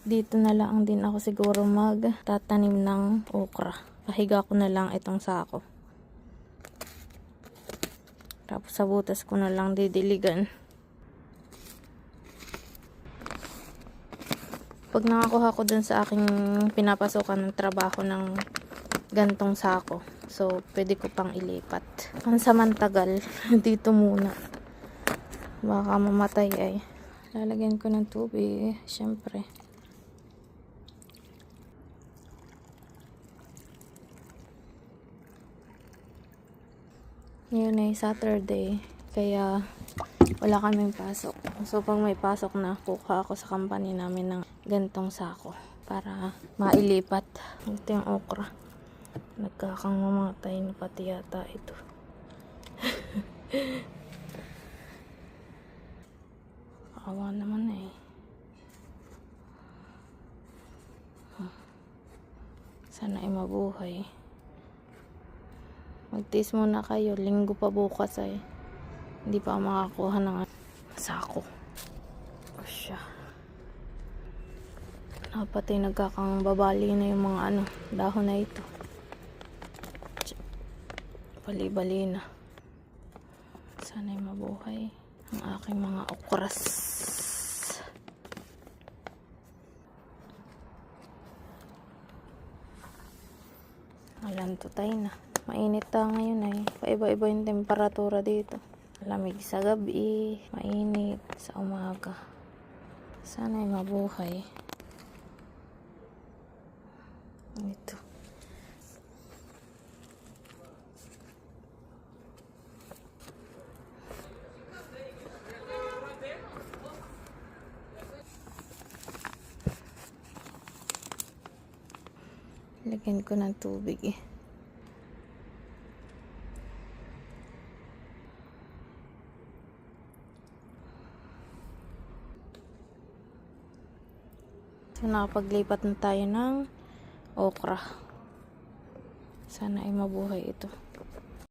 Dito na lang din ako siguro magtatanim ng okra. Pahiga ko na lang itong sako. Tapos sa butas ko na lang didiligan. Pag nakakuha ko dun sa aking pinapasukan ng trabaho ng gantong sako, so pwede ko pang ilipat. Pansamantagal, dito muna. Baka mamatay ay. Lalagyan ko ng tubig, syempre. Ngayon ay Saturday, kaya wala kaming pasok. So pag may pasok na, kukuha ako sa company namin ng gantong sako para mailipat. Ito yung okra. Nagkakang mamatay na pati yata ito. Awa naman eh. Sana ay mabuhay. Magtiis muna kayo. Linggo pa bukas ay. Hindi pa makakuha ng sako. O siya. Napatay nagkakang babali na yung mga dahon na ito. Bali-bali na. Sana ay mabuhay ang aking mga okras. Alantutay na. Mainit ta ngayon ay. Paiba-iba yung temperatura dito. Lamig sa gabi, mainit sa umaga. Sana ay mabuhay. Ito. Lagyan ko ng tubig eh. So, nakapaglipat na tayo ng okra. Sana ay mabuhay ito.